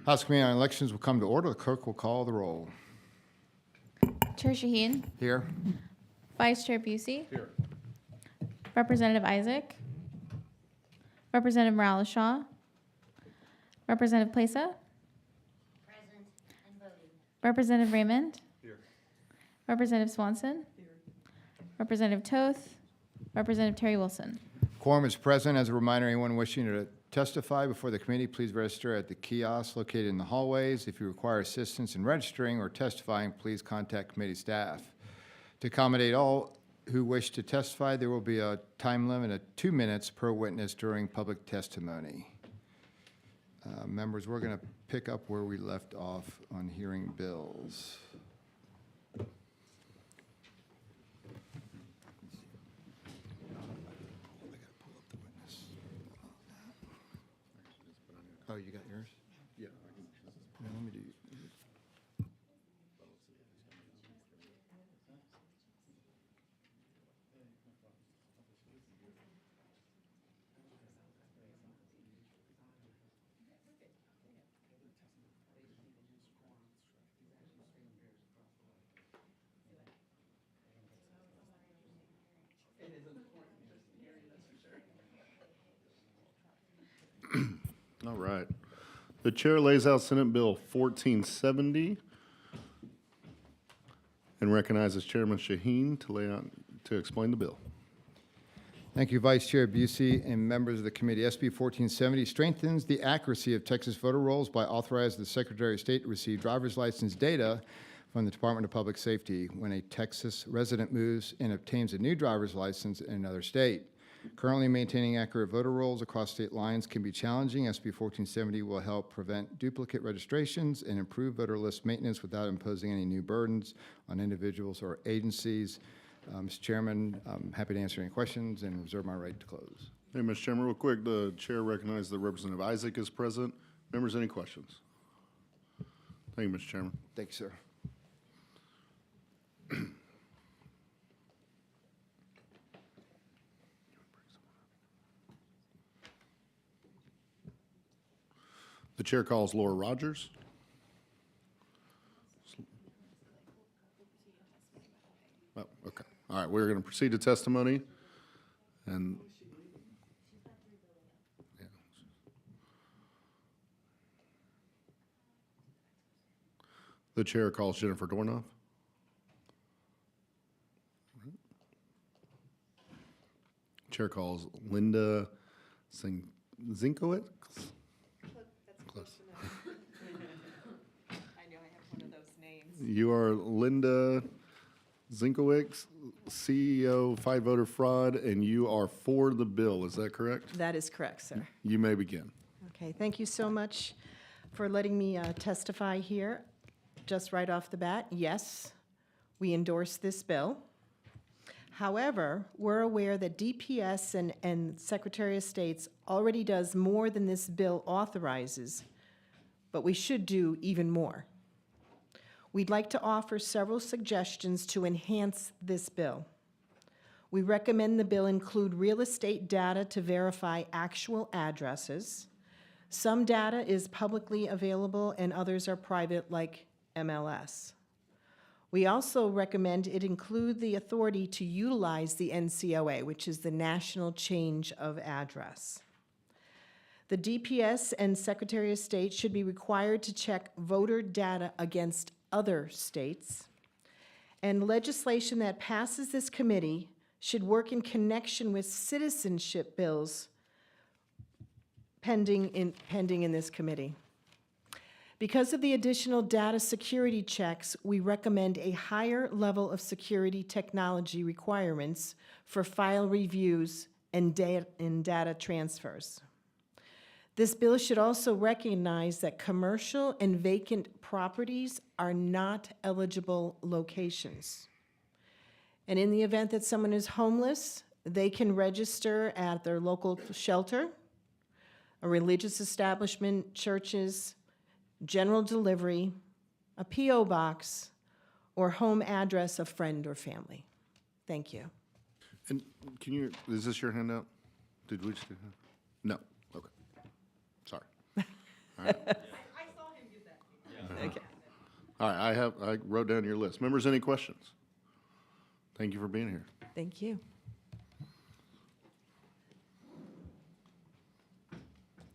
House Committee on Elections will come to order. The clerk will call the roll. Chair Shaheen. Here. Vice Chair Busey. Here. Representative Isaac. Representative Morales-Shaw. Representative Plesa. Present and voting. Representative Raymond. Here. Representative Swanson. Representative Toth. Representative Terry Wilson. Quorum is present. As a reminder, anyone wishing to testify before the committee, please register at the kiosk located in the hallways. If you require assistance in registering or testifying, please contact committee staff. To accommodate all who wish to testify, there will be a time limit of 2 minutes per witness during public testimony. Members, we're going to pick up where we left off on hearing bills. Oh, you got yours? Yeah. Let me do. All right. The chair lays out Senate Bill 1470 and recognizes Chairman Shaheen to explain the bill. Thank you, Vice Chair Busey and members of the committee. SB 1470 strengthens the accuracy of Texas voter rolls by authorizing the Secretary of State to receive driver's license data from the Department of Public Safety when a Texas resident moves and obtains a new driver's license in another state. Currently, maintaining accurate voter rolls across state lines can be challenging. SB 1470 will help prevent duplicate registrations and improve voter list maintenance without imposing any new burdens on individuals or agencies. Mr. Chairman, I'm happy to answer any questions and reserve my right to close. Hey, Mr. Chairman, real quick, the chair recognizes that Representative Isaac is present. Members, any questions? Thank you, Mr. Chairman. Thank you, sir. The chair calls Laura Rogers. Oh, okay. All right, we're going to proceed to testimony. And yeah. The chair calls Jennifer Dornoff. Chair calls Linda Zinkowitz. Close. I know I have one of those names. You are Linda Zinkowitz, CEO, Fight Voter Fraud, and you are for the bill. Is that correct? That is correct, sir. You may begin. Okay, thank you so much for letting me testify here. Just right off the bat, yes, we endorse this bill. However, we're aware that DPS and Secretary of State's already does more than this bill authorizes, but we should do even more. We'd like to offer several suggestions to enhance this bill. We recommend the bill include real estate data to verify actual addresses. Some data is publicly available and others are private, like MLS. We also recommend it include the authority to utilize the NCOA, which is the National Change of Address. The DPS and Secretary of State should be required to check voter data against other states. And legislation that passes this committee should work in connection with citizenship bills pending in this committee. Because of the additional data security checks, we recommend a higher level of security technology requirements for file reviews and data transfers. This bill should also recognize that commercial and vacant properties are not eligible locations. And in the event that someone is homeless, they can register at their local shelter, a religious establishment, churches, general delivery, a P.O. box, or home address of friend or family. Thank you. And can you, is this your handout? Did we just do that? No. Okay. Sorry. All right. I saw him All right, I wrote down your list. Members, any questions? Thank you for being here. Thank you.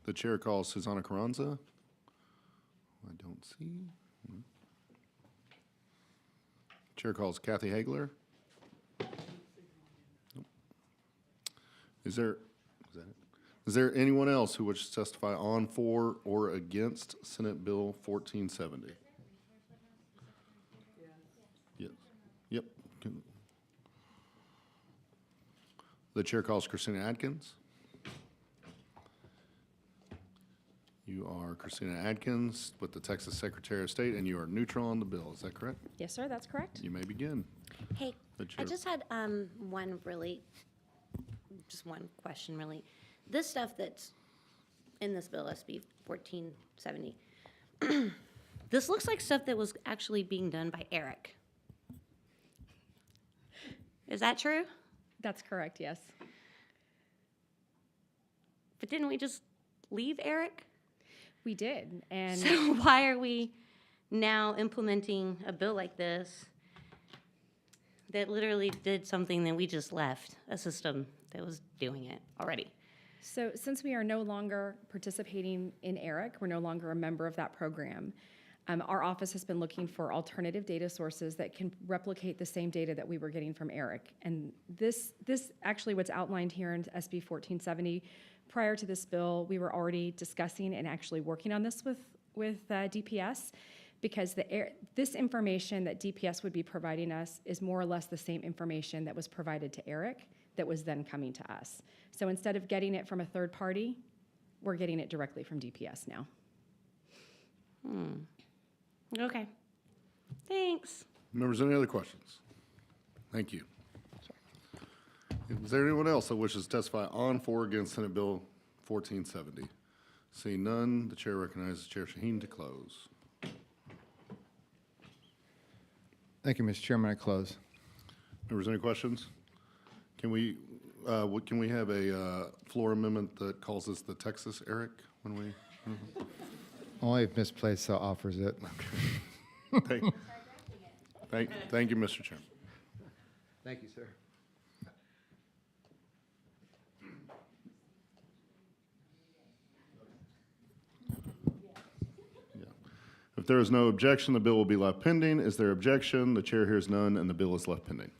The chair calls Susanna Carranza. I don't see. Chair calls Kathy Hagler. Nope. Is that it? Is there anyone else who wishes to testify on, for, or against Senate Bill 1470? Yes. Yep. The chair calls Christina Adkins. You are Christina Adkins with the Texas Secretary of State, and you are neutral on the bill. Is that correct? Yes, sir, that's correct. You may begin. Hey, The I chair- just had just one question, really. This stuff that's in this bill, SB 1470, this looks like stuff that was actually being done by Eric. Is that true? That's correct, yes. But didn't we just leave Eric? We did, and So why are we now implementing a bill like this that literally did something that we just left, a system that was doing it already? so since we are no longer participating in ERIC, we're no longer a member of that program, our office has been looking for alternative data sources that can replicate the same data that we were getting from ERIC. And this actually what's outlined here in SB 1470. Prior to this bill, we were already discussing and actually working on this with DPS, because this information that DPS would be providing us is more or less the same information that was provided to ERIC that was then coming to us. So instead of getting it from a third party, we're getting it directly from DPS now. Okay. Thanks. Members, any other questions? Thank you. Is there anyone else that wishes to testify on, for, or against Senate Bill 1470? Seeing none, the chair recognizes Chair Shaheen to close. Thank you, Mr. Chairman. I close. Members, any questions? Can we have a floor amendment that calls this the Texas Eric when we? Only if Misplaced offers it. Thank you, Mr. Chairman. Thank you, sir. If there is no objection, the bill will be left pending. Is there objection? The chair hears none, and the bill is left pending.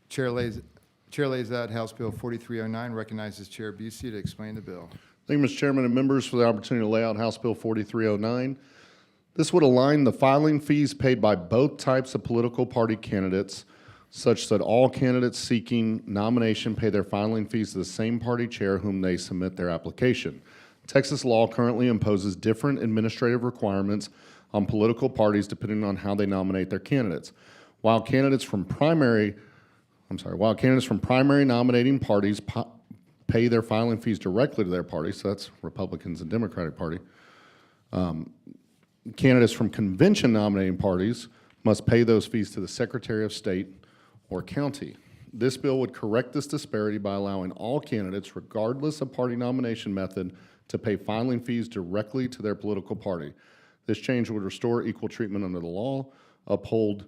Chair lays out House Bill 4309, recognizes Chair Busey to explain the bill. Thank you, Mr. Chairman and members, for the opportunity to lay out House Bill 4309. This would align the filing fees paid by both types of political party candidates such that all candidates seeking nomination pay their filing fees to the same party chair whom they submit their application. Texas law currently imposes different administrative requirements on political parties depending on how they nominate their candidates. While candidates from primary nominating parties pay their filing fees directly to their party, so that's Republicans and Democratic Party, candidates from convention nominating parties must pay those fees to the Secretary of State or county. This bill would correct this disparity by allowing all candidates, regardless of party nomination method, to pay filing fees directly to their political party. This change would restore equal treatment under the law, uphold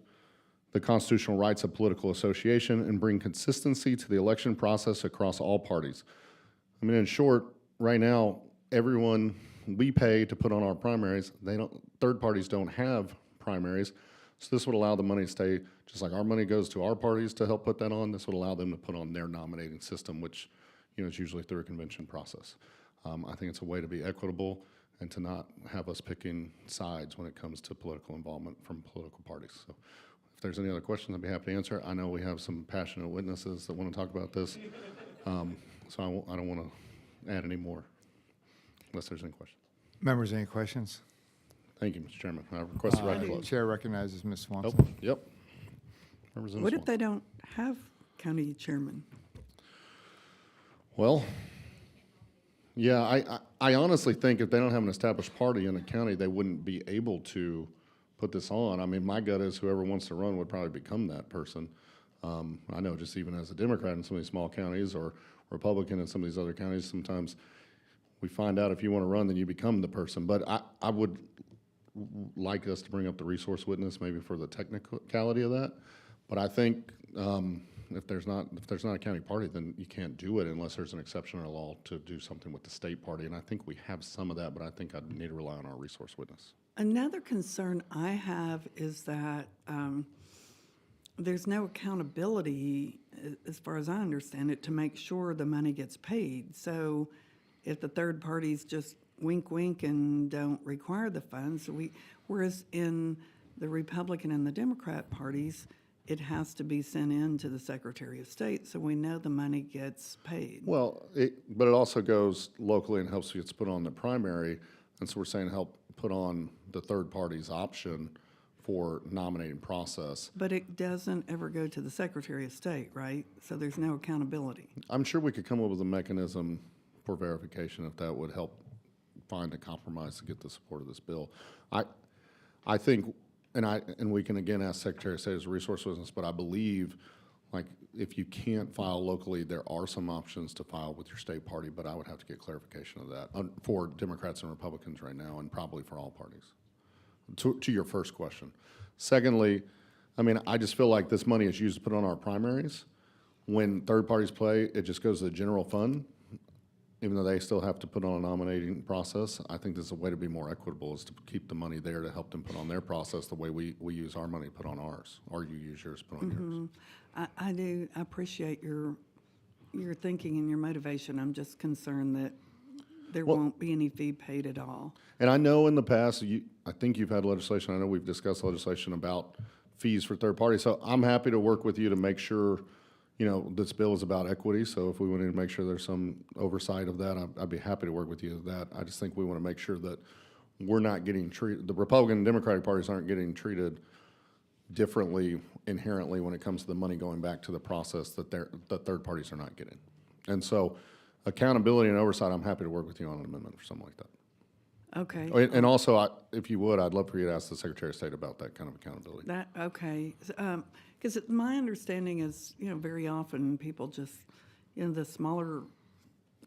the constitutional rights of political association, and bring consistency to the election process across all parties. I mean, in short, right now, everyone we pay to put on our primaries, third parties don't have primaries, so this would allow the money to stay, just like our money goes to our parties to help put that on, this would allow them to put on their nominating system, which, is usually through a convention process. I think it's a way to be equitable and to not have us picking sides when it comes to political involvement from political parties. So if there's any other questions, I'd be happy to answer. I know we have some passionate witnesses that want to talk about this, so I don't want to add any more unless there's any questions. Members, any questions? Thank you, Mr. Chairman. I request the right to close. Chair recognizes Ms. Swanson. Nope. Yep. Representative What if Swan. they don't have county chairman? Well, Yeah, I honestly think if they don't have an established party in a county, they wouldn't be able to put this on. I mean, my gut is whoever wants to run would probably become that person. I know just even as a Democrat in some of these small counties or Republican in some of these other counties, sometimes we find out if you want to run, then you become the person. But I would like us to bring up the resource witness maybe for the technicality of that. But I think if there's not a county party, then you can't do it unless there's an exception in the law to do something with the state party. And I think we have some of that, but I think I'd need to rely on our resource witness. Another concern I have is that there's no accountability, as far as I understand it, to make sure the money gets paid. So if the third parties just wink, wink and don't require the funds, whereas in the Republican and the Democrat parties, it has to be sent in to the Secretary of State, so we know the money gets paid. Well, but it also goes locally and helps gets put on the primary, and so we're saying help put on the third party's option for nominating process. But it doesn't ever go to the Secretary of State, right? So there's no accountability. I'm sure we could come up with a mechanism for verification if that would help find a compromise to get the support of this bill. I think, and we can again ask Secretary of State as a resource witness, but I believe, like, if you can't file locally, there are some options to file with your state party, but I would have to get clarification of that for Democrats and Republicans right now, and probably for all parties. To your first question. Secondly, I mean, I just feel like this money is used to put on our primaries. When third parties play, it just goes to the general fund, even though they still have to put on a nominating process. I think there's a way to be more equitable is to keep the money there to help them put on their process the way we use our money to put on ours, or you use yours to put on yours. I do appreciate your thinking and your motivation. I'm just concerned that there won't be any fee paid at all. And I know in the past, I think you've had legislation, I know we've discussed legislation about fees for third parties, so I'm happy to work with you to make sure, you know, this bill is about equity, so if we wanted to make sure there's some oversight of that, I'd be happy to work with you with that. I just think we want to make sure that we're not getting treated, the Republican and Democratic parties aren't getting treated differently inherently when it comes to the money going back to the process that the third parties are not getting. And so accountability and oversight, I'm happy to work with you on an amendment for something like that. Okay. And also, if you would, I'd love for you to ask the Secretary of State about that kind of accountability. Okay. Because my understanding is, you know, very often people just, you know, the smaller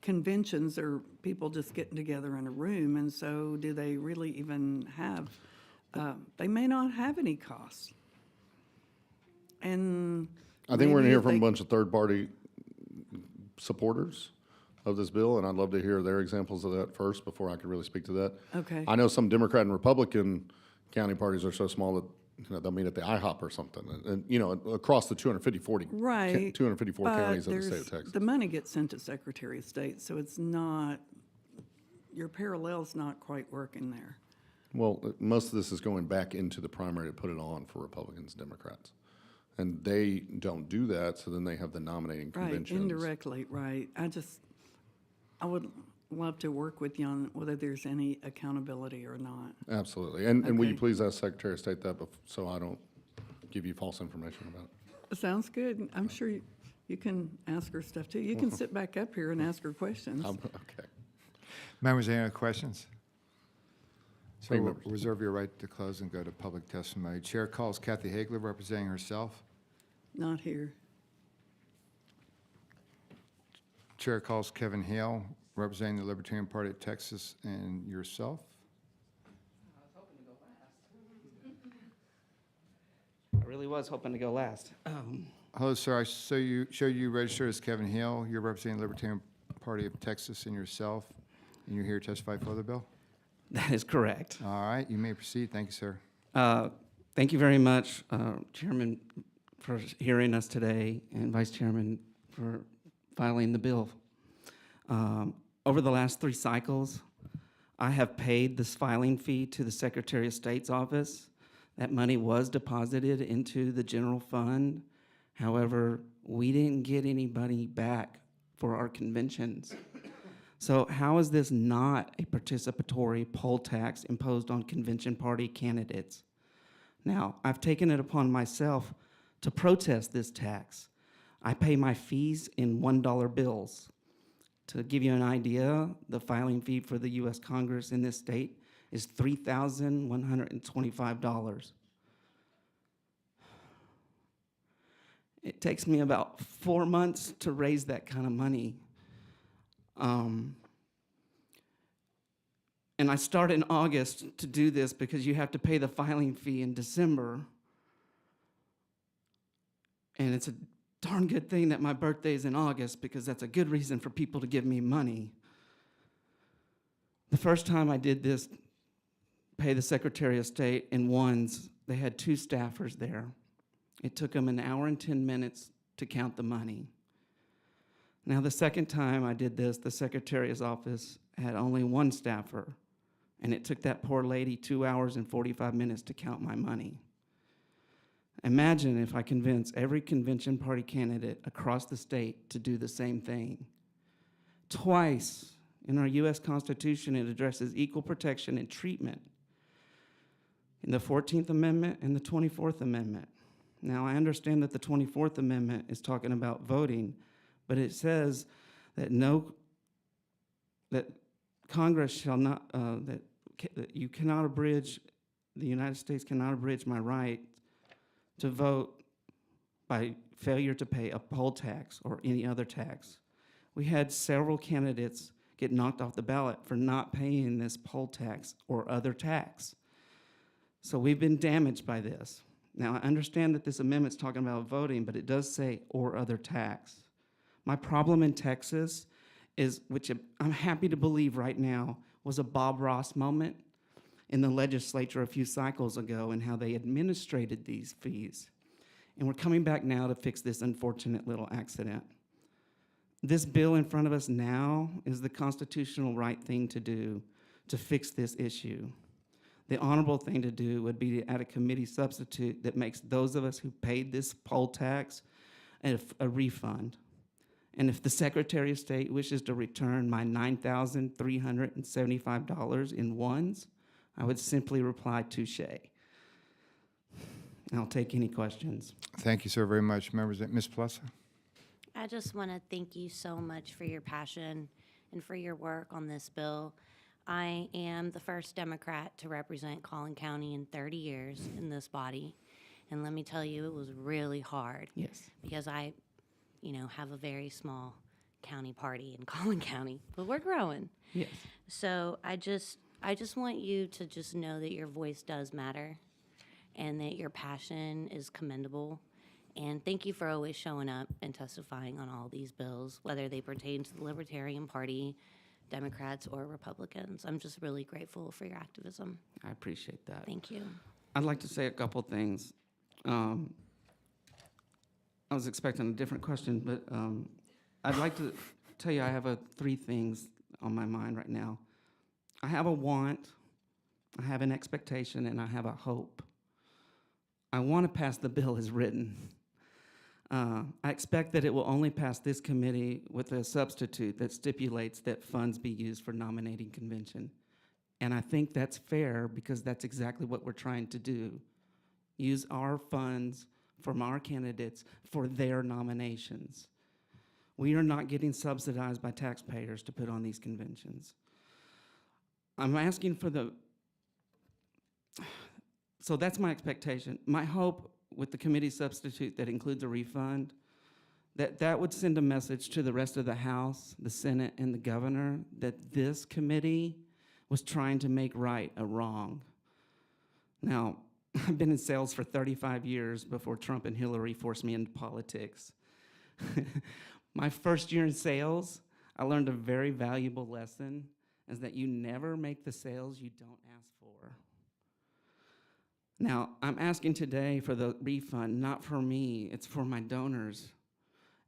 conventions are people just getting together in a room, and so do they really even have, they may not have any costs. And I think we're going to maybe hear if from a they- bunch of third-party supporters of this bill, and I'd love to hear their examples of that first before I could really speak to that. Okay. I know some Democrat and Republican county parties are so small that, you know, they'll meet at the IHOP or something, and you know, across the 254 Right. 254 but counties of the state there's- of Texas. The money gets sent to Secretary of State, so it's not, your parallel's not quite working there. Well, most of this is going back into the primary to put it on for Republicans and Democrats. And they don't do that, so then they have the nominating Right, conventions. indirectly, right. I would love to work with you on whether there's any accountability or not. Absolutely. And will you Okay. please ask Secretary of State that so I don't give you false information about it? Sounds good. I'm sure you can ask her stuff too. You can sit back up here and ask her questions. Okay. Members, any other questions? So Thank you, we'll members. reserve your right to close and go to public testimony. Chair calls Kathy Hagler, representing herself. Not here. Chair calls Kevin Hale, representing the Libertarian Party of Texas, and yourself. I really was hoping to go last. Hello, sir. I show you registered as Kevin Hale. You're representing the Libertarian Party of Texas and yourself, and you're here to testify for the bill? That is correct. All right, you may proceed. Thank you, sir. Thank you very much, Chairman, for hearing us today, and Vice Chairman for filing the bill. Over the last 3 cycles, I have paid this filing fee to the Secretary of State's office. That money was deposited into the general fund. However, we didn't get anybody back for our conventions. So how is this not a participatory poll tax imposed on convention party candidates? Now, I've taken it upon myself to protest this tax. I pay my fees in $1 bills. To give you an idea, the filing fee for the U.S. Congress in this state is $3,125. It takes me about 4 months to raise that kind of money. And I start in August to do this because you have to pay the filing fee in December. And it's a darn good thing that my birthday is in August because that's a good reason for people to give me money. The first time I did this, pay the Secretary of State in ones, they had 2 staffers there. It took them 1 hour and 10 minutes to count the money. Now, the second time I did this, the Secretary's office had only 1 staffer, and it took that poor lady 2 hours and 45 minutes to count my money. Imagine if I convince every convention party candidate across the state to do the same thing. Twice in our U.S. Constitution, it addresses equal protection and treatment in the 14th Amendment and the 24th Amendment. Now, I understand that the 24th Amendment is talking about voting, but it says that that Congress shall not, that you cannot abridge, the United States cannot abridge my right to vote by failure to pay a poll tax or any other tax. We had several candidates get knocked off the ballot for not paying this poll tax or other tax. So we've been damaged by this. Now, I understand that this amendment's talking about voting, but it does say or other tax. My problem in Texas is, which I'm happy to believe right now, was a Bob Ross moment in the legislature a few cycles ago and how they administrated these fees. And we're coming back now to fix this unfortunate little accident. This bill in front of us now is the constitutional right thing to do to fix this issue. The honorable thing to do would be to add a committee substitute that makes those of us who paid this poll tax a refund. And if the Secretary of State wishes to return my $9,375 in ones, I would simply reply, touche. I'll take any questions. Thank you so very much, members. Ms. Plessa? I just want to thank you so much for your passion and for your work on this bill. I am the first Democrat to represent Collin County in 30 years in this body. And let me tell you, it was really hard. Yes. Because I, have a very small county party in Collin County, but we're growing. Yes. So I just want you to just know that your voice does matter and that your passion is commendable. And thank you for always showing up and testifying on all these bills, whether they pertain to the Libertarian Party, Democrats, or Republicans. I'm just really grateful for your activism. I appreciate that. Thank you. I'd like to say a couple things. I was expecting a different question, but I'd like to tell you I have 3 things on my mind right now. I have a want, I have an expectation, and I have a hope. I want to pass the bill as written. I expect that it will only pass this committee with a substitute that stipulates that funds be used for nominating convention. And I think that's fair because that's exactly what we're trying to do. Use our funds from our candidates for their nominations. We are not getting subsidized by taxpayers to put on these conventions. I'm asking for so that's my expectation. My hope with the committee substitute that includes a refund, that would send a message to the rest of the House, the Senate, and the governor that this committee was trying to make right a wrong. Now, I've been in sales for 35 years before Trump and Hillary forced me into politics. My first year in sales, I learned a very valuable lesson, is that you never make the sales you don't ask for. Now, I'm asking today for the refund, not for me, it's for my donors.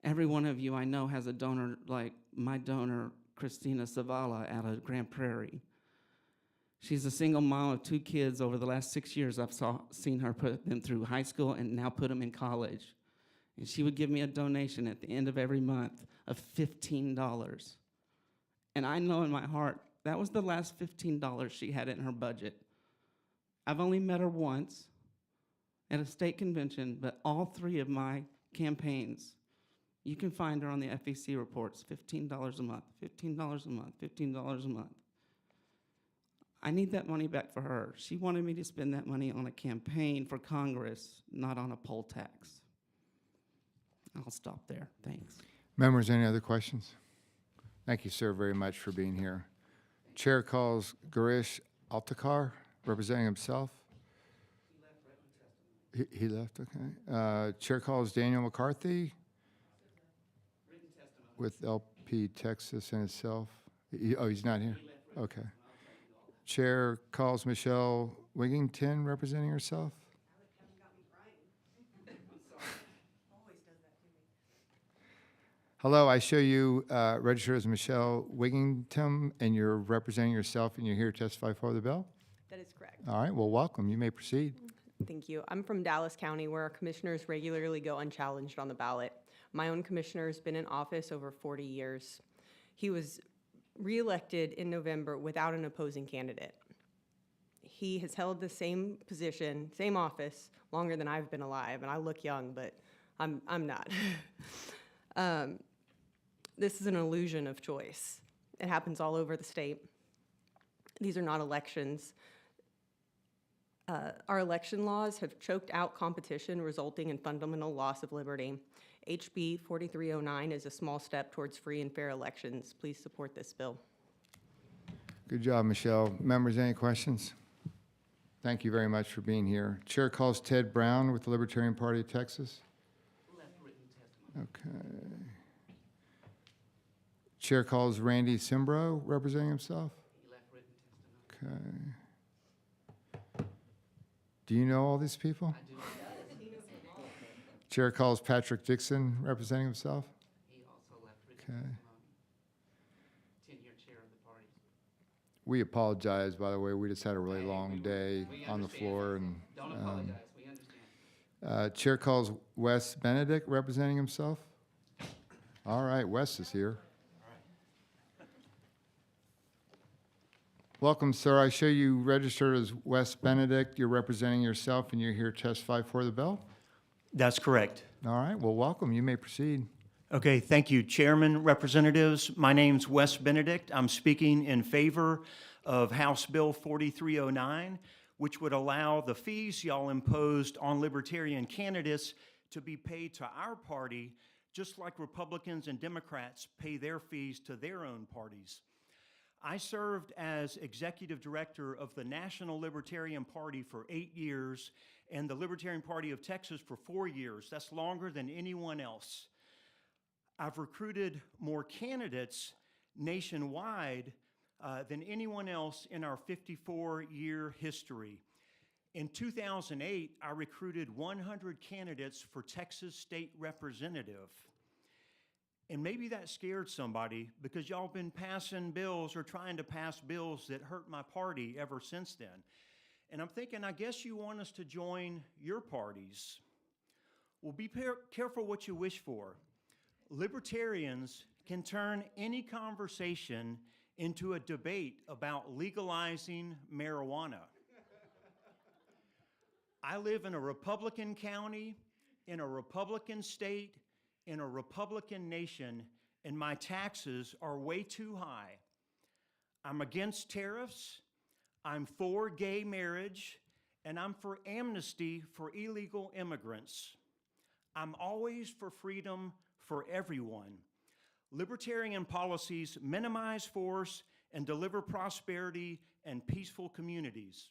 Every one of you I know has a donor like my donor, Christina Zavala, out of Grand Prairie. She's a single mom of 2 kids. Over the last 6 years, I've seen her put them through high school and now put them in college. And she would give me a donation at the end of every month of $15. And I know in my heart, that was the last $15 she had in her budget. I've only met her once at a state convention, but all 3 of my campaigns, You can find her on the FEC reports, $15 a month, $15 a month, $15 a month. I need that money back for her. She wanted me to spend that money on a campaign for Congress, not on a poll tax. I'll stop there. Thanks. Members, any other questions? Thank you, sir, very much for being here. Chair calls Garish Altakar, representing himself. He left, okay. Chair calls Daniel McCarthy with LP Texas and himself. He's not here? Okay. Chair calls Michelle Wigington, representing herself. Hello, I show you registered as Michelle Wigington, and you're representing yourself, and you're here to testify for the bill? That is correct. All right, well, welcome. You may proceed. Thank you. I'm from Dallas County, where our commissioners regularly go unchallenged on the ballot. My own commissioner has been in office over 40 years. He was reelected in November without an opposing candidate. He has held the same position, same office, longer than I've been alive, and I look young, but I'm not. This is an illusion of choice. It happens all over the state. These are not elections. Our election laws have choked out competition, resulting in fundamental loss of liberty. HB 4309 is a small step towards free and fair elections. Please support this bill. Good job, Michelle. Members, any questions? Thank you very much for being here. Chair calls Ted Brown with the Libertarian Party of Texas. Okay. Chair calls Randy Simbro, representing himself. Okay. Do you know all these people? I do. Chair calls Patrick Dixon, representing himself. He also left Okay. 10-year chair of the party. We apologize, by the way. We just had a really long day on the floor. And Don't apologize. We understand. Chair calls Wes Benedict, representing himself. All right, Wes is here. Welcome, sir. I show you registered as Wes Benedict. You're representing yourself, and you're here to testify for the bill? That's correct. All right, well, welcome. You may proceed. Okay, thank you, Chairman, Representatives. My name's Wes Benedict. I'm speaking in favor of House Bill 4309, which would allow the fees y'all imposed on Libertarian candidates to be paid to our party, just like Republicans and Democrats pay their fees to their own parties. I served as executive director of the National Libertarian Party for 8 years and the Libertarian Party of Texas for 4 years. That's longer than anyone else. I've recruited more candidates nationwide than anyone else in our 54-year history. In 2008, I recruited 100 candidates for Texas State Representative. And maybe that scared somebody because y'all been passing bills or trying to pass bills that hurt my party ever since then. And I'm thinking, I guess you want us to join your parties. Well, be careful what you wish for. Libertarians can turn any conversation into a debate about legalizing marijuana. I live in a Republican county, in a Republican state, in a Republican nation, and my taxes are way too high. I'm against tariffs, I'm for gay marriage, and I'm for amnesty for illegal immigrants. I'm always for freedom for everyone. Libertarian policies minimize force and deliver prosperity and peaceful communities.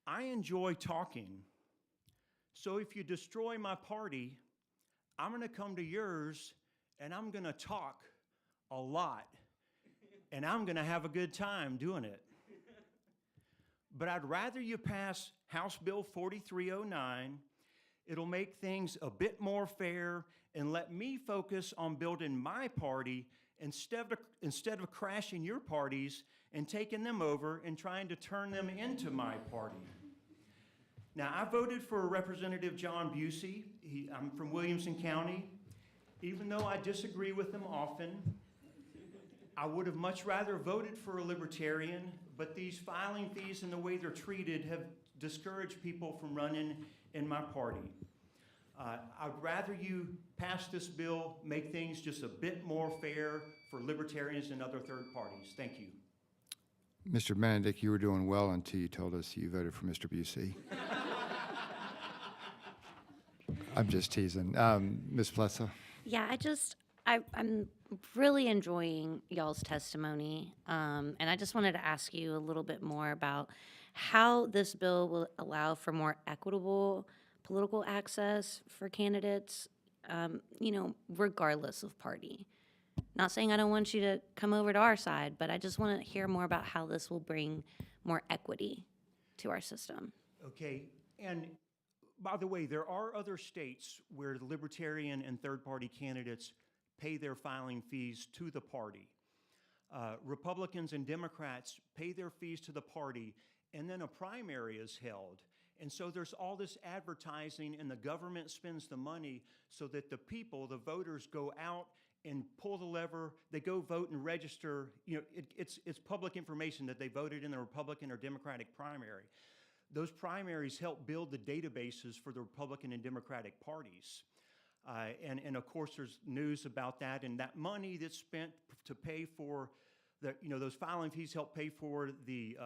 I enjoy talking, so if you destroy my party, I'm going to come to yours, and I'm going to talk a lot, and I'm going to have a good time doing it. But I'd rather you pass House Bill 4309. It'll make things a bit more fair and let me focus on building my party instead of crashing your parties and taking them over and trying to turn them into my party. Now, I voted for Representative John Busey. I'm from Williamson County. Even though I disagree with him often, I would have much rather voted for a Libertarian, but these filing fees and the way they're treated have discouraged people from running in my party. I'd rather you pass this bill, make things just a bit more fair for libertarians and other third parties. Thank you. Mr. Benedict, you were doing well until you told us you voted for Mr. Busey. I'm just teasing. Ms. Plessa? Yeah, I'm really enjoying y'all's testimony. And I just wanted to ask you a little bit more about how this bill will allow for more equitable political access for candidates, regardless of party. Not saying I don't want you to come over to our side, but I just want to hear more about how this will bring more equity to our system. Okay, and by the way, there are other states where the libertarian and third-party candidates pay their filing fees to the party. Republicans and Democrats pay their fees to the party, and then a primary is held. And so there's all this advertising, and the government spends the money so that the people, the voters, go out and pull the lever. They go vote and register. It's public information that they voted in the Republican or Democratic primary. Those primaries help build the databases for the Republican and Democratic parties. And of course, there's news about that, and that money that's spent to pay for those filing fees help pay for the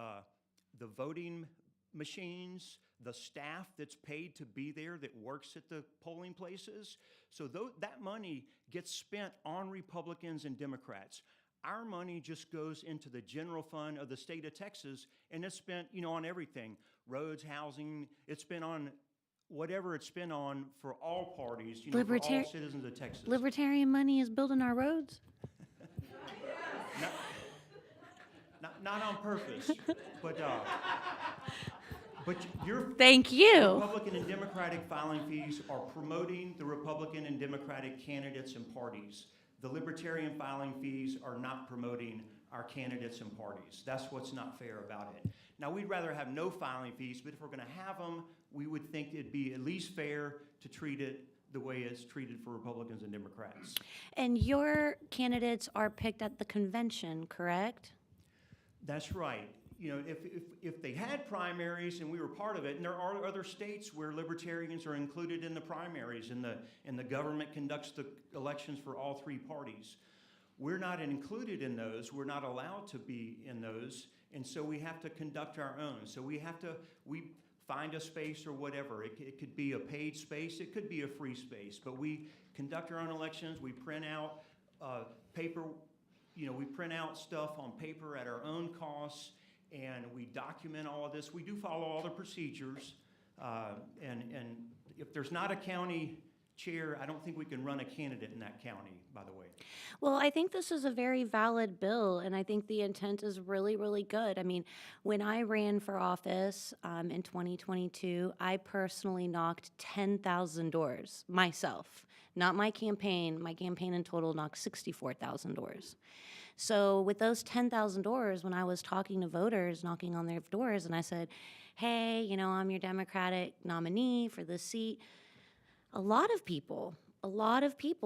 voting machines, the staff that's paid to be there that works at the polling places. So that money gets spent on Republicans and Democrats. Our money just goes into the general fund of the state of Texas, and it's spent, on everything: roads, housing. It's spent on whatever it's spent on for all parties, for all citizens of Texas. Libertarian money is building our roads? Not on purpose, but Thank you. Republican and Democratic filing fees are promoting the Republican and Democratic candidates and parties. The Libertarian filing fees are not promoting our candidates and parties. That's what's not fair about it. Now, we'd rather have no filing fees, but if we're going to have them, we would think it'd be at least fair to treat it the way it's treated for Republicans and Democrats. And your candidates are picked at the convention, correct? That's right. If they had primaries and we were part of it, and there are other states where libertarians are included in the primaries, and the government conducts the elections for all three parties. We're not included in those. We're not allowed to be in those, and so we have to conduct our own. So we find a space or whatever. It could be a paid space. It could be a free space. But we conduct our own elections. We print out paper. We print out stuff on paper at our own costs, and we document all of this. We do follow all the procedures, and if there's not a county chair, I don't think we can run a candidate in that county, by the way. Well, I think this is a very valid bill, and I think the intent is really, really good. I mean, when I ran for office in 2022, I personally knocked 10,000 doors myself. Not my campaign. My campaign in total knocked 64,000 doors. So with those 10,000 doors, when I was talking to voters, knocking on their doors, and I said, hey, I'm your Democratic nominee for this seat, a lot of people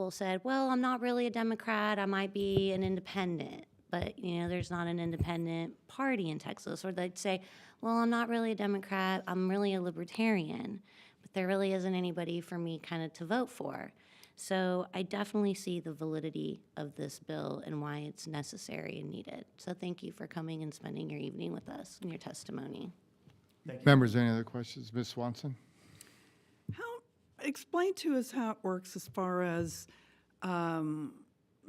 said, well, I'm not really a Democrat. I might be an independent, but, there's not an independent party in Texas. Or they'd say, well, I'm not really a Democrat. I'm really a libertarian, but there really isn't anybody for me kind of to vote for. So I definitely see the validity of this bill and why it's necessary and needed. So thank you for coming and spending your evening with us and your testimony. Thank you. Members, any other questions? Ms. Swanson? Explain to us how it works as far as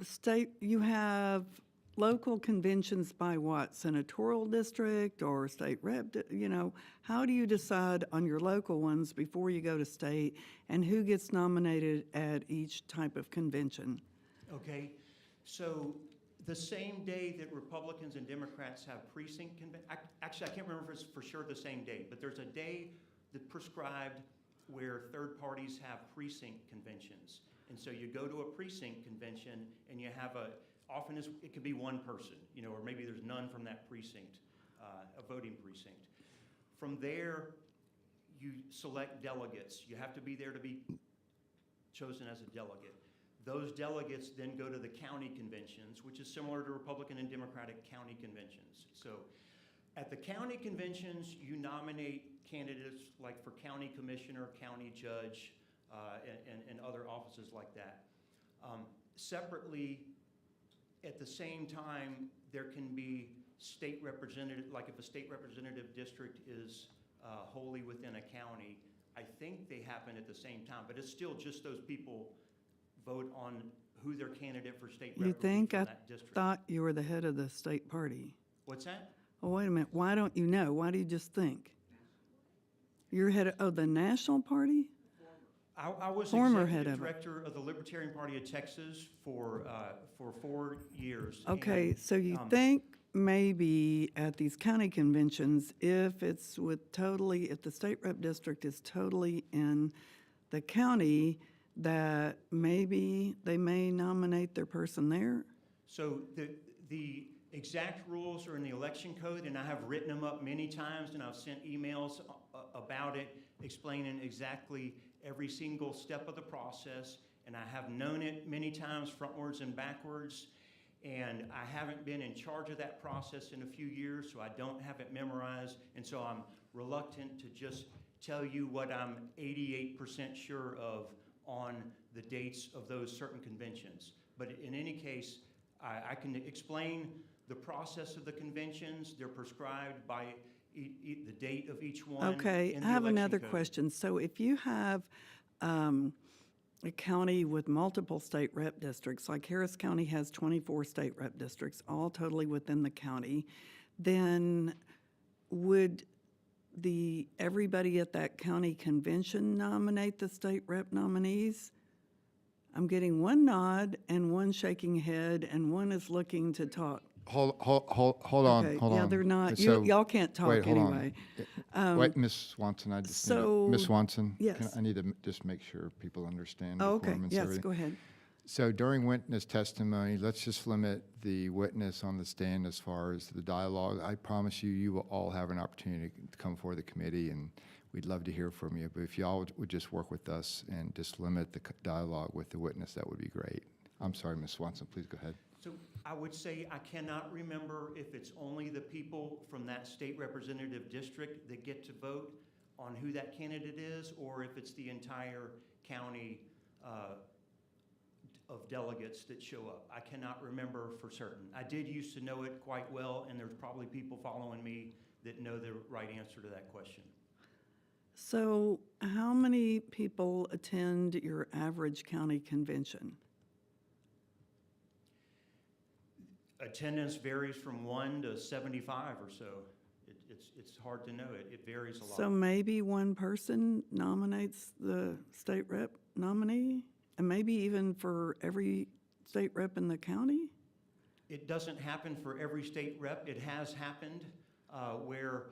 state, you have local conventions by what, senatorial district or state rep, how do you decide on your local ones before you go to state, and who gets nominated at each type of convention? Okay, so the same day that Republicans and Democrats have precinct convention, actually, I can't remember if it's for sure the same day, but there's a day that prescribed where third parties have precinct conventions. And so you go to a precinct convention and you have often it could be one person, or maybe there's none from that precinct, a voting precinct. From there, you select delegates. You have to be there to be chosen as a delegate. Those delegates then go to the county conventions, which is similar to Republican and Democratic county conventions. So at the county conventions, you nominate candidates like for county commissioner, county judge, and other offices like that. Separately, at the same time, there can be state representative, like if a state representative district is wholly within a county, I think they happen at the same time, but it's still just those people vote on who their candidate for state rep You would be think? from I that district. thought you were the head of the state party. What's that? Oh, wait a minute. Why don't you know? Why do you just think? You're head of the national party? I was Former head executive of it. director of the Libertarian Party of Texas for 4 years. Okay, and, so you um, think maybe at these county conventions, if it's if the state rep district is totally in the county, that maybe they may nominate their person there? So the exact rules are in the election code, and I have written them up many times, and I've sent emails about it, explaining exactly every single step of the process, and I have known it many times frontwards and backwards, and I haven't been in charge of that process in a few years, so I don't have it memorized, and so I'm reluctant to just tell you what I'm 88% sure of on the dates of those certain conventions. But in any case, I can explain the process of the conventions. They're prescribed by the date of each one. Okay, in I the have election another code. question. So if you have a county with multiple state rep districts, like Harris County has 24 state rep districts, all totally within the county, then would everybody at that county convention nominate the state rep nominees? I'm getting one nod and one shaking head, and one is looking to talk. Hold on, Okay, hold yeah, on. they're not, So- y'all can't talk wait, hold on. anyway. Wait, Ms. Swanson, I just need so- Ms. Swanson? yes. I need to just make sure people understand. Oh, the okay, quorum and yes, everything. go ahead. So during witness testimony, let's just limit the witness on the stand as far as the dialogue. I promise you, you will all have an opportunity to come before the committee, and we'd love to hear from you. But if y'all would just work with us and just limit the dialogue with the witness, that would be great. I'm sorry, Ms. Swanson, please go ahead. So I would say I cannot remember if it's only the people from that state representative district that get to vote on who that candidate is, or if it's the entire county of delegates that show up. I cannot remember for certain. I did used to know it quite well, and there's probably people following me that know the right answer to that question. So how many people attend your average county convention? Attendance varies from 1 to 75 or so. It's hard to know. It varies a lot. So maybe one person nominates the state rep nominee? And maybe even for every state rep in the county? It doesn't happen for every state rep. It has happened where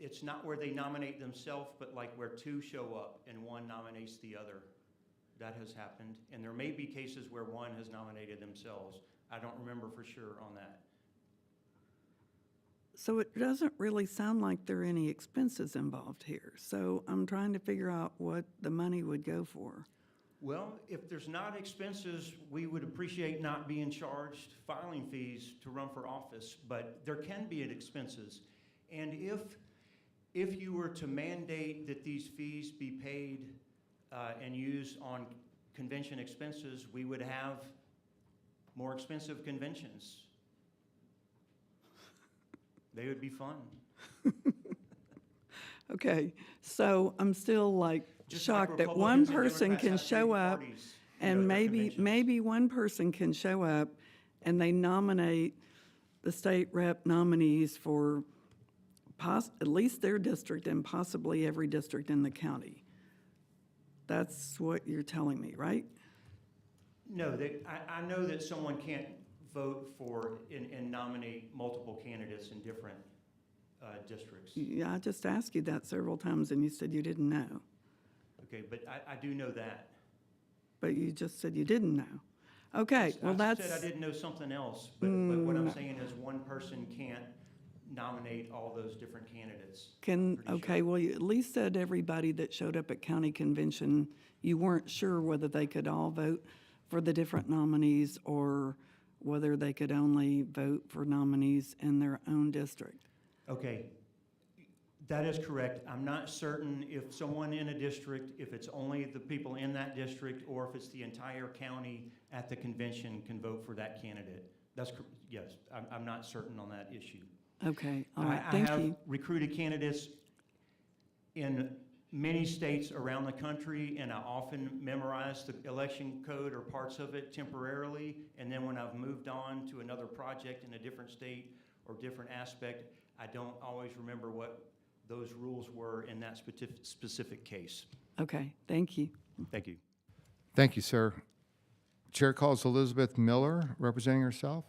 it's not where they nominate themselves, but like where two show up and one nominates the other. That has happened. And there may be cases where one has nominated themselves. I don't remember for sure on that. So it doesn't really sound like there are any expenses involved here. So I'm trying to figure out what the money would go for. Well, if there's not expenses, we would appreciate not being charged filing fees to run for office, but there can be expenses. And if you were to mandate that these fees be paid and used on convention expenses, we would have more expensive conventions. They would be fun. Okay, so I'm still like Just like shocked that one Republicans and person Democrats can have show big up parties, you know, and at their maybe conventions. one person can show up and they nominate the state rep nominees for at least their district and possibly every district in the county. That's what you're telling me, right? No, I know that someone can't vote for and nominate multiple candidates in different districts. Yeah, I just asked you that several times and you said you didn't know. Okay, but I do know that. But you just said you didn't know. Okay, well, I that's, said I didn't know something else, but what I'm saying is one person can't nominate all those different candidates. Pretty sure. okay, well, you at least said everybody that showed up at county convention, you weren't sure whether they could all vote for the different nominees or whether they could only vote for nominees in their own district. Okay, That is correct. I'm not certain if someone in a district, if it's only the people in that district, or if it's the entire county at the convention can vote for that candidate. Yes, I'm not certain on that issue. Okay, all right, thank I have you. recruited candidates in many states around the country, and I often memorize the election code or parts of it temporarily, and then when I've moved on to another project in a different state or different aspect, I don't always remember what those rules were in that specific case. Okay, thank you. Thank you. Thank you, sir. Chair calls Elizabeth Miller, representing herself.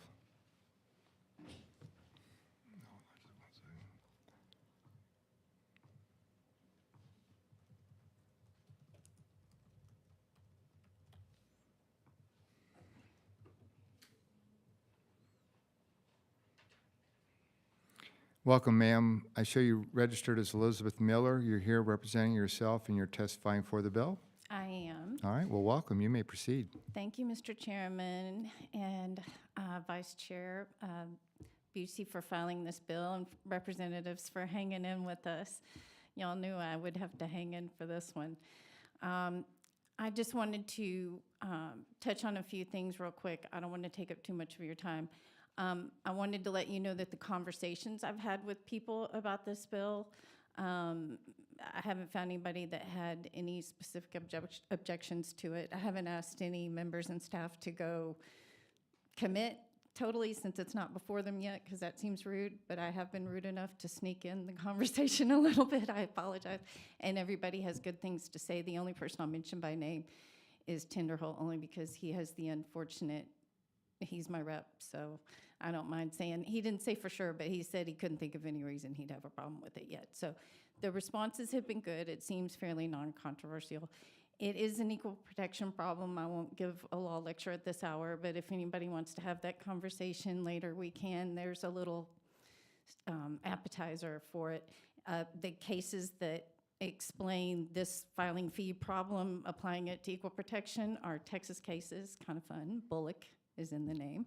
Welcome, ma'am. I show you registered as Elizabeth Miller. You're here representing yourself and you're testifying for the bill. I am. All right, well, welcome. You may proceed. Thank you, Mr. Chairman and Vice Chair Busey for filing this bill and representatives for hanging in with us. Y'all knew I would have to hang in for this one. I just wanted to touch on a few things real quick. I don't want to take up too much of your time. I wanted to let you know that the conversations I've had with people about this bill, I haven't found anybody that had any specific objections to it. I haven't asked any members and staff to go commit totally since it's not before them yet, because that seems rude, but I have been rude enough to sneak in the conversation a little bit. I apologize. And everybody has good things to say. The only person I'll mention by name is Tenderholt, only because he has the unfortunate, he's my rep, so I don't mind saying, he didn't say for sure, but he said he couldn't think of any reason he'd have a problem with it yet. So the responses have been good. It seems fairly non-controversial. It is an equal protection problem. I won't give a law lecture at this hour, but if anybody wants to have that conversation later, we can. There's a little appetizer for it. The cases that explain this filing fee problem, applying it to equal protection, are Texas cases, kind of fun. Bullock is in the name.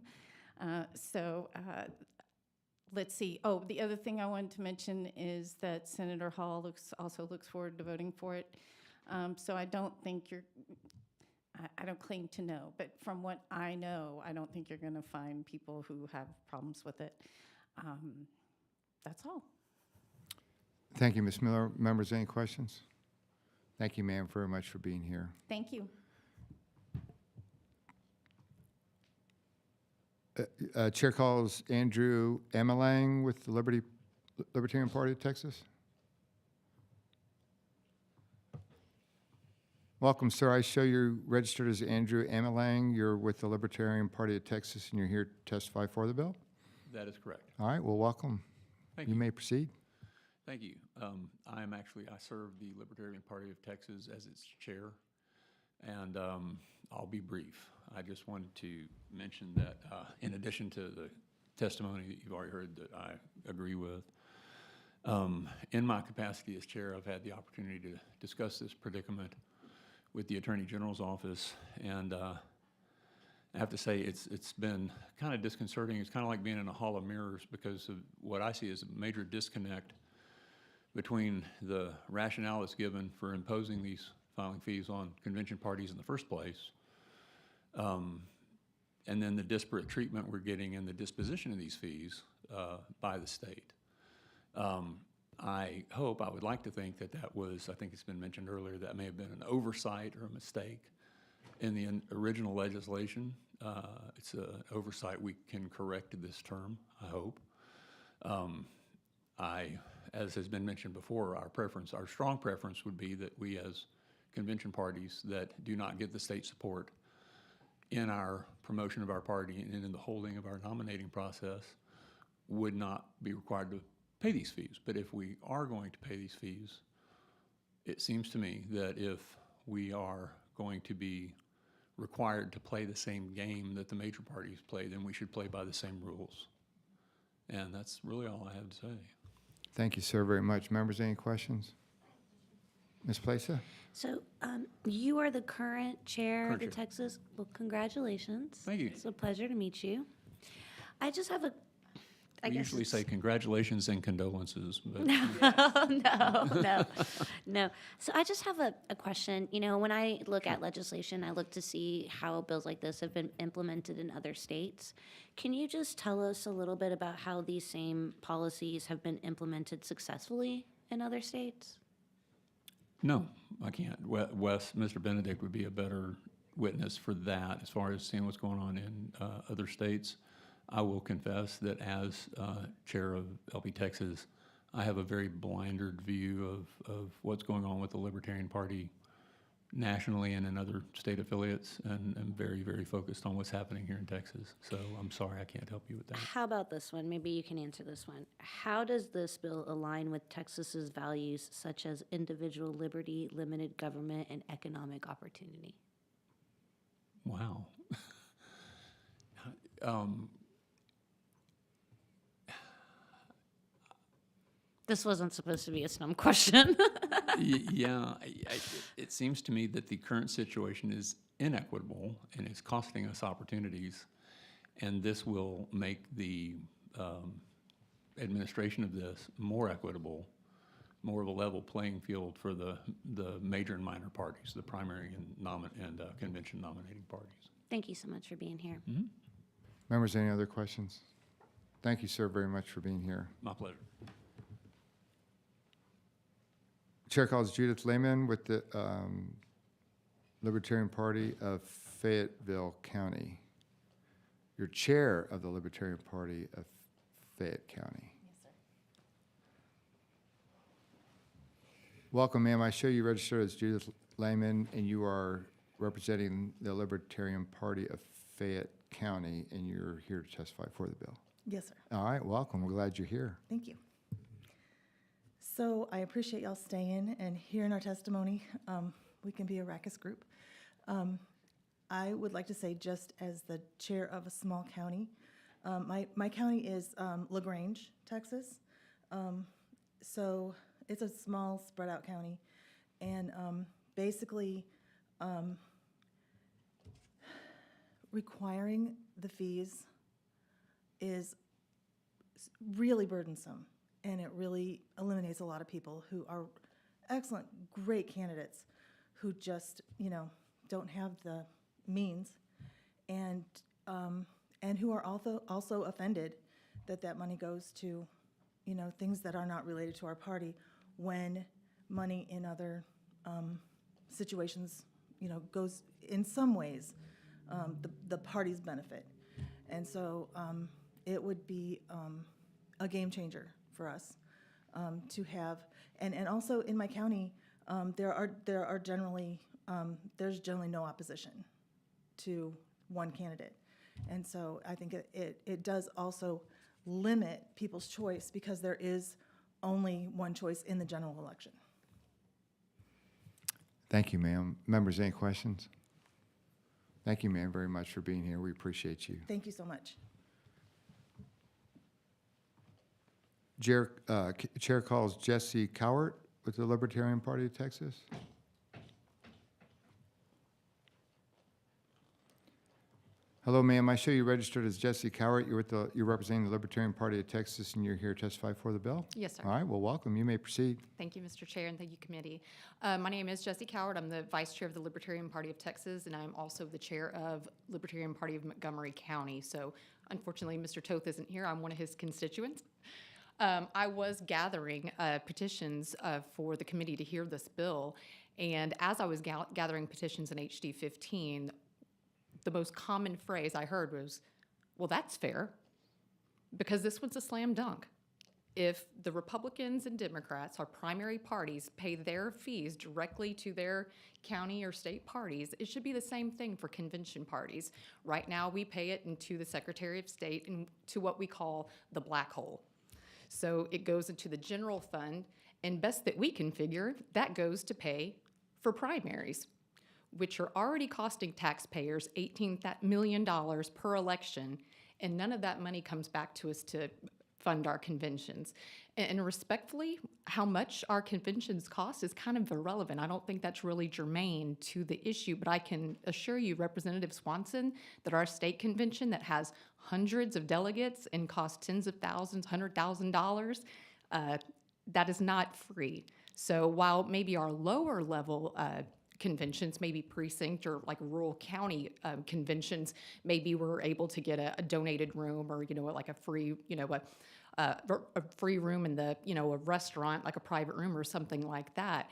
Let's see. Oh, the other thing I wanted to mention is that Senator Hall also looks forward to voting for it. So I don't think I don't claim to know, but from what I know, I don't think you're going to find people who have problems with it. That's all. Thank you, Ms. Miller. Members, any questions? Thank you, ma'am, very much for being here. Thank you. Chair calls Andrew Amalang with the Libertarian Party of Texas. Welcome, sir. I show you registered as Andrew Amalang. You're with the Libertarian Party of Texas, and you're here to testify for the bill? That is correct. All right, well, welcome. Thank You you. may proceed. Thank you. I serve the Libertarian Party of Texas as its chair, and I'll be brief. I just wanted to mention that in addition to the testimony that you've already heard that I agree with, in my capacity as chair, I've had the opportunity to discuss this predicament with the Attorney General's office, and I have to say it's been kind of disconcerting. It's kind of like being in a hall of mirrors because of what I see as a major disconnect between the rationale that's given for imposing these filing fees on convention parties in the first place, and then the disparate treatment we're getting in the disposition of these fees by the state. I would like to think that was, I think it's been mentioned earlier, that may have been an oversight or a mistake in the original legislation. It's an oversight we can correct this term, I hope. As has been mentioned before, our strong preference would be that we as convention parties that do not get the state support in our promotion of our party and in the holding of our nominating process would not be required to pay these fees. But if we are going to pay these fees, it seems to me that if we are going to be required to play the same game that the major parties play, then we should play by the same rules. And that's really all I have to say. Thank you, sir, very much. Members, any questions? Ms. Plesa? So you are the current chair of Current the chair. Texas, well, congratulations. Thank you. It's a pleasure to meet you. I just have I We guess usually it's- say congratulations and condolences, but No. So I just have a question. You know, when I look at legislation, I look to see how bills like this have been implemented in other states. Can you just tell us a little bit about how these same policies have been implemented successfully in other states? no, I can't. Wes, Mr. Benedict would be a better witness for that as far as seeing what's going on in other states. I will confess that as chair of LP Texas, I have a very blinded view of what's going on with the Libertarian Party nationally and in other state affiliates, and I'm very, very focused on what's happening here in Texas. So I'm sorry I can't help you with that. How about this one? Maybe you can answer this one. How does this bill align with Texas's values such as individual liberty, limited government, and economic opportunity? Wow. This wasn't supposed to be a SNUM question. Yeah, it seems to me that the current situation is inequitable and is costing us opportunities, and this will make the administration of this more equitable, more of a level playing field for the major and minor parties, the primary and convention nominating parties. Thank you so much for being here. Members, any other questions? Thank you, sir, very much for being here. My pleasure. Chair calls Judith Lehman with the Libertarian Party of Fayetteville County. You're chair of the Libertarian Party of Fayette County. Yes, sir. Welcome, ma'am. I show you registered as Judith Lehman, and you are representing the Libertarian Party of Fayette County, and you're here to testify for the bill. Yes, sir. All right, welcome. We're glad you're here. Thank you. So I appreciate y'all staying and hearing our testimony. We can be a raucous group. I would like to say, just as the chair of a small county, my county is LaGrange, Texas. So it's a small, spread out county. And basically, requiring the fees is really burdensome, and it really eliminates a lot of people who are excellent, great candidates who just, don't have the means, and who are also offended that money goes to, things that are not related to our party, when money in other situations, goes in some ways the party's benefit. And so it would be a game changer for us to have, and also in my county, there's generally no opposition to one candidate. And so I think it does also limit people's choice, because there is only one choice in the general election. Thank you, ma'am. Members, any questions? Thank you, ma'am, very much for being here. We appreciate you. Thank you so much. Chair calls Jesse Cowart with the Libertarian Party of Texas. Hello, ma'am. I show you registered as Jesse Cowart. You're representing the Libertarian Party of Texas, and you're here to testify for the bill? Yes, sir. All right, well, welcome. You may proceed. Thank you, Mr. Chair, and thank you, committee. My name is Jessie Coward. I'm the vice chair of the Libertarian Party of Texas, and I'm also the chair of Libertarian Party of Montgomery County. So unfortunately, Mr. Toth isn't here. I'm one of his constituents. I was gathering petitions for the committee to hear this bill, and as I was gathering petitions in HD 15, the most common phrase I heard was, well, that's fair, because this one's a slam dunk. If the Republicans and Democrats, our primary parties, pay their fees directly to their county or state parties, it should be the same thing for convention parties. Right now, we pay it into the Secretary of State and to what we call the black hole. So it goes into the general fund, and best that we can figure, that goes to pay for primaries, which are already costing taxpayers $18 million per election, and none of that money comes back to us to fund our conventions. And respectfully, how much our conventions cost is kind of irrelevant. I don't think that's really germane to the issue, but I can assure you, Representative Swanson, that our state convention that has hundreds of delegates and costs tens of thousands, $100,000, that is not free. So while maybe our lower level conventions, maybe precinct or like rural county conventions, maybe we're able to get a donated room or, like a free, a free room in the, a restaurant, like a private room or something like that.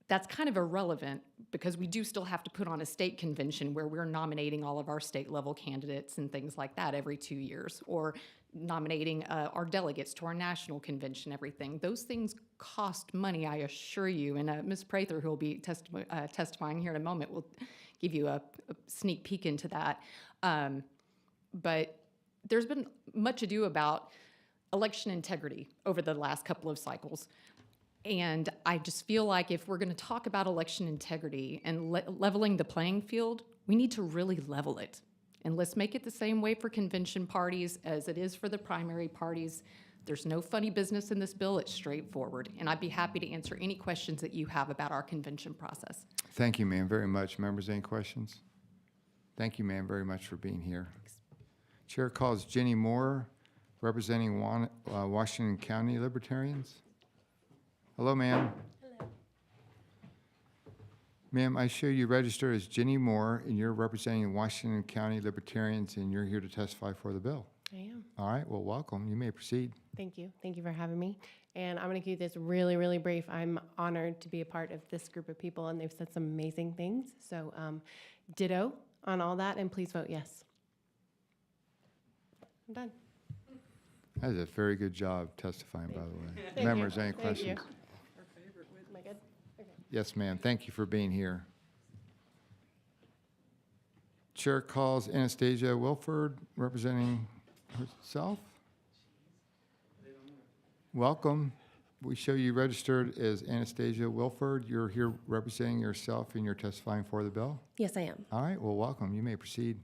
That's kind of irrelevant because we do still have to put on a state convention where we're nominating all of our state level candidates and things like that every 2 years, or nominating our delegates to our national convention, everything. Those things cost money, I assure you. And Ms. Prather, who will be testifying here in a moment, will give you a sneak peek into that. But there's been much ado about election integrity over the last couple of cycles. And I just feel like if we're going to talk about election integrity and leveling the playing field, we need to really level it. And let's make it the same way for convention parties as it is for the primary parties. There's no funny business in this bill. It's straightforward. And I'd be happy to answer any questions that you have about our convention process. Thank you, ma'am, very much. Members, any questions? Thank you, ma'am, very much for being here. Chair calls Jenny Moore, representing Washington County Libertarians. Hello, ma'am. Hello. Ma'am, I show you registered as Jenny Moore, and you're representing Washington County Libertarians, and you're here to testify for the bill. I am. All right, well, welcome. You may proceed. Thank you. Thank you for having me. And I'm going to keep this really, really brief. I'm honored to be a part of this group of people, and they've said some amazing things. So ditto on all that, and please vote yes. I'm done. That is a very good job testifying, by the way. Thank Members, you. any Thank questions? you. Am I good? Okay. Yes, ma'am. Thank you for being here. Chair calls Anastasia Wilford, representing herself. Welcome. We show you registered as Anastasia Wilford. You're here representing yourself, and you're testifying for the bill? Yes, I am. All right, well, welcome. You may proceed.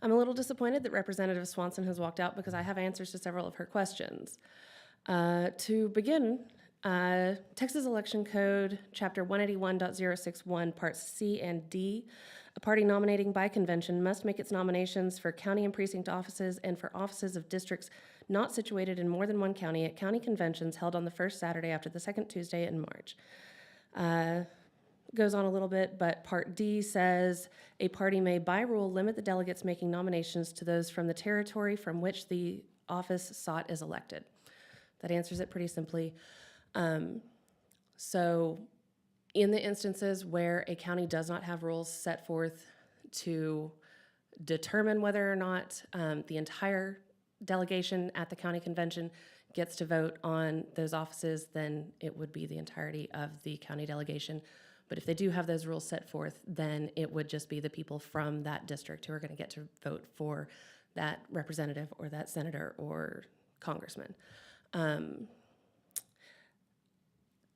I'm a little disappointed that Representative Swanson has walked out because I have answers to several of her questions. To begin, Texas Election Code, Chapter 181.061, Parts C and D, a party nominating by convention must make its nominations for county and precinct offices and for offices of districts not situated in more than one county at county conventions held on the first Saturday after the second Tuesday in March. Goes on a little bit, but Part D says a party may by rule limit the delegates making nominations to those from the territory from which the office sought is elected. That answers it pretty simply. So in the instances where a county does not have rules set forth to determine whether or not the entire delegation at the county convention gets to vote on those offices, then it would be the entirety of the county delegation. But if they do have those rules set forth, then it would just be the people from that district who are going to get to vote for that representative or that senator or congressman.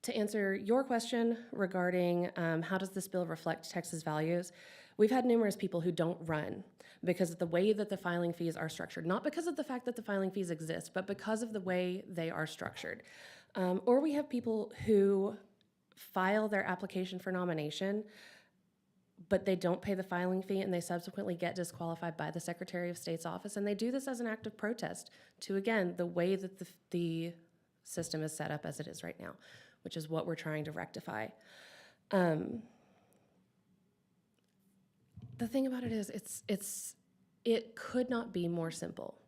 To answer your question regarding how does this bill reflect Texas values, we've had numerous people who don't run because of the way that the filing fees are structured. Not because of the fact that the filing fees exist, but because of the way they are structured. Or we have people who file their application for nomination, but they don't pay the filing fee and they subsequently get disqualified by the Secretary of State's office. And they do this as an act of protest to, again, the way that the system is set up as it is right now, which is what we're trying to rectify. The thing about it is it could not be more simple.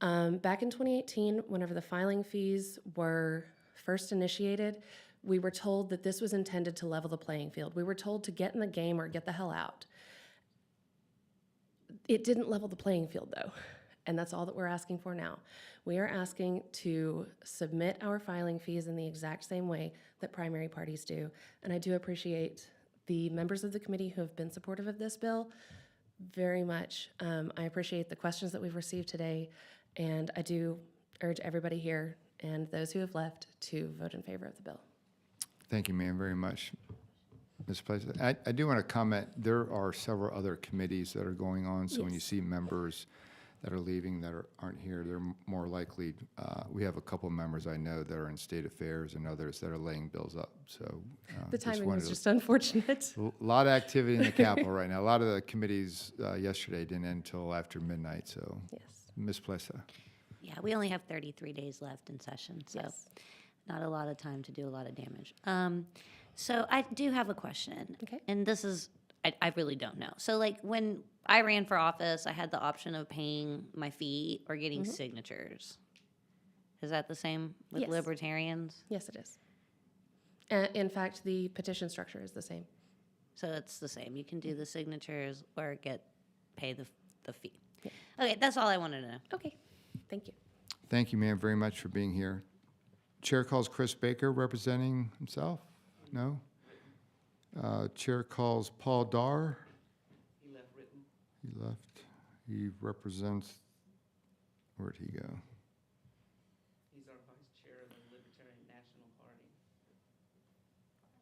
Back in 2018, whenever the filing fees were first initiated, we were told that this was intended to level the playing field. We were told to get in the game or get the hell out. It didn't level the playing field, though, and that's all that we're asking for now. We are asking to submit our filing fees in the exact same way that primary parties do, and I do appreciate the members of the committee who have been supportive of this bill very much. I appreciate the questions that we've received today, and I do urge everybody here and those who have left to vote in favor of the bill. Thank you, ma'am, very much. Mr. President, I do want to comment, there are several other committees that are going on, so when you see members that are leaving that aren't here. They're more likely, we have a couple members I know that are in state affairs and others that are laying bills up, so. The timing was wanted just unfortunate. A lot of activity in the Capitol right now. A lot of the committees yesterday didn't end until after midnight, so. Yes. Ms. Plessa. Yeah, we only have 33 days left in session, so Yes. not a lot of time to do a lot of damage. So I do have a question. Okay. And this is, I really don't know. So like when I ran for office, I had the option of paying my fee or getting signatures. Is that the same with Yes. libertarians? Yes, it is. In fact, the petition structure is the same. So it's the same. You can do the signatures or pay the fee. Okay, that's all I wanted to know. Okay, thank you. Thank you, ma'am, very much for being here. Chair calls Chris Baker representing himself? No? Chair calls Paul Dar. He left written. He left. He represents, where'd he go? He's our vice chair of the Libertarian National Party.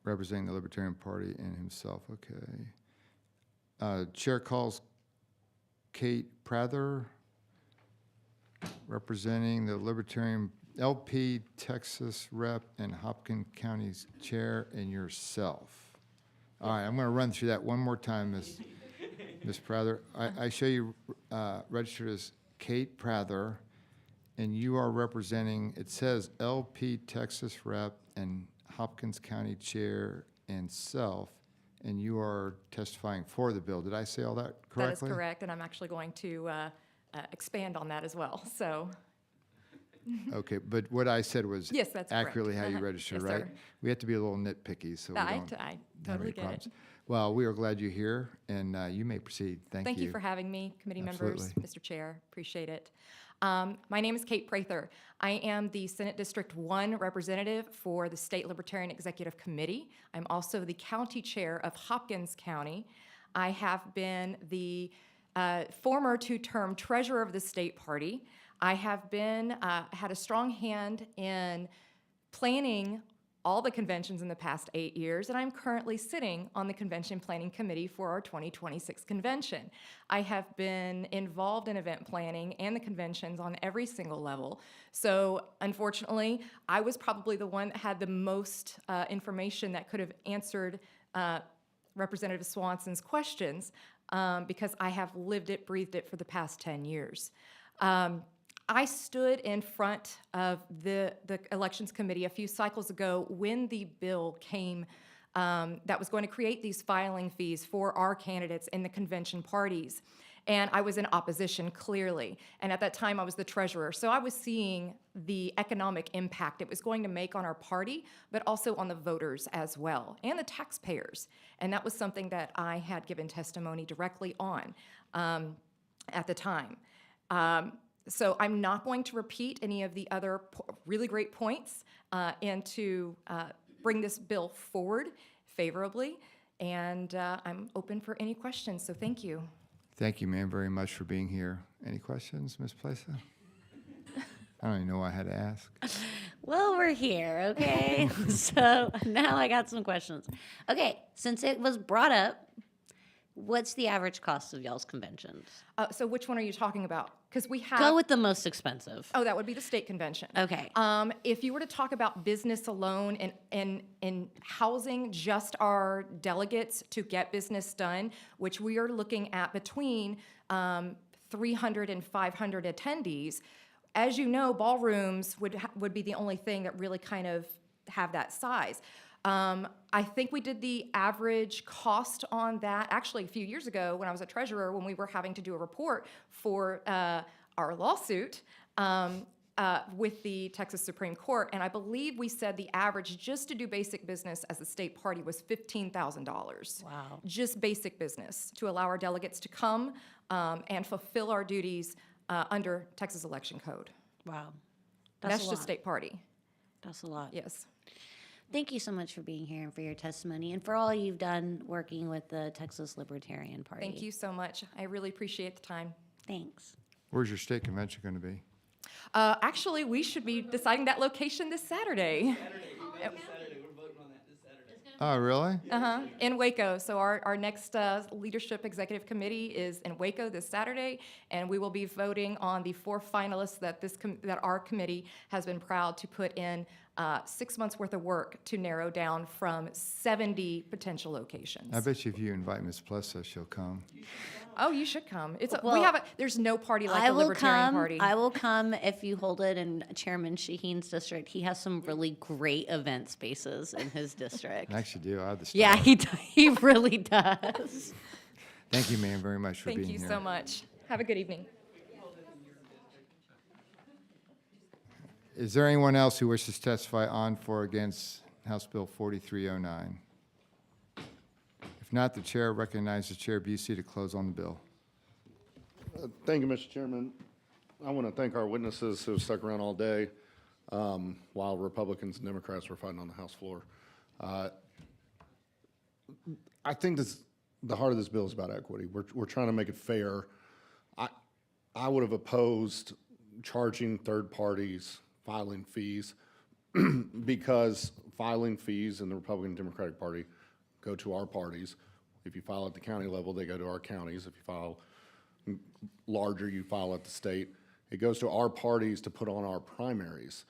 Representing the Libertarian Party and himself, okay. Chair calls Kate Prather, representing the Libertarian LP Texas Rep and Hopkins County's Chair and yourself. All right, I'm going to run through that one more time, Ms. Prather. I show you registered as Kate Prather, and you are representing, it says LP Texas Rep and Hopkins County Chair and self, and you are testifying for the bill. Did I say all that correctly? That is correct, and I'm actually going to expand on that as well, so. Okay, but what I said was Yes, that's correct. accurately how you register, Yes, right? sir. We have to be a little nitpicky, so we I don't have totally any get problems. it. Well, we are glad you're here, and you may proceed. Thank you. Thank you for having me, committee members, Absolutely. Mr. Chair, appreciate it. My name is Kate Prather. I am the Senate District 1 representative for the State Libertarian Executive Committee. I'm also the county chair of Hopkins County. I have been the former two-term treasurer of the state party. I have been, had a strong hand in planning all the conventions in the past 8 years, and I'm currently sitting on the Convention Planning Committee for our 2026 convention. I have been involved in event planning and the conventions on every single level. So unfortunately, I was probably the one that had the most information that could have answered Representative Swanson's questions because I have lived it, breathed it for the past 10 years. I stood in front of the Elections Committee a few cycles ago when the bill came that was going to create these filing fees for our candidates in the convention parties. And I was in opposition, clearly. And at that time, I was the treasurer. So I was seeing the economic impact it was going to make on our party, but also on the voters as well, and the taxpayers. And that was something that I had given testimony directly on at the time. So I'm not going to repeat any of the other really great points and to bring this bill forward favorably. And I'm open for any questions, so thank you. Thank you, ma'am, very much for being here. Any questions, Ms. Plessa? I don't even know what I had to ask. Well, we're here, okay? So now I got some questions. Okay, since it was brought up, what's the average cost of y'all's conventions? So which one are you talking about? Because we have... Go with the most expensive. Oh, that would be the state convention. Okay. If you were to talk about business alone and housing just our delegates to get business done, which we are looking at between 300 and 500 attendees, as you know, ballrooms would be the only thing that really kind of have that size. I think we did the average cost on that, actually a few years ago when I was a treasurer, when we were having to do a report for our lawsuit with the Texas Supreme Court, and I believe we said the average just to do basic business as a state party was $15,000. Wow. Just basic business to allow our delegates to come and fulfill our duties under Texas Election Code. Wow. That's just state party. That's a lot. Yes. Thank you so much for being here and for your testimony and for all you've done working with the Texas Libertarian Party. Thank you so much. I really appreciate the time. Thanks. Where's your state convention going to be? Actually, we should be deciding that location this Saturday. Saturday, we're voting on that this Saturday. Oh, really? In Waco. So our next leadership executive committee is in Waco this Saturday, and we will be voting on the 4 finalists that that our committee has been proud to put in 6 months worth of work to narrow down from 70 potential locations. I bet you if you invite Ms. Plessa, she'll come. Oh, you should come. Well, there's no party like I the will Libertarian come. Party. I will come if you hold it in Chairman Shaheen's district. He has some really great event spaces in his district. I actually do. I have the stuff. Yeah, he really does. Thank you, ma'am, very much for being Thank here. you so much. Have a good evening. Is there anyone else who wishes to testify on, for, or against House Bill 4309? If not, the chair recognizes Chair Busey to close on the bill. Thank you, Mr. Chairman. I want to thank our witnesses who have stuck around all day while Republicans and Democrats were fighting on the House floor. I think the heart of this bill is about equity. We're trying to make it fair. I would have opposed charging third parties filing fees because filing fees in the Republican and Democratic Party go to our parties. If you file at the county level, they go to our counties. If you file larger, you file at the state. It goes to our parties to put on our primaries.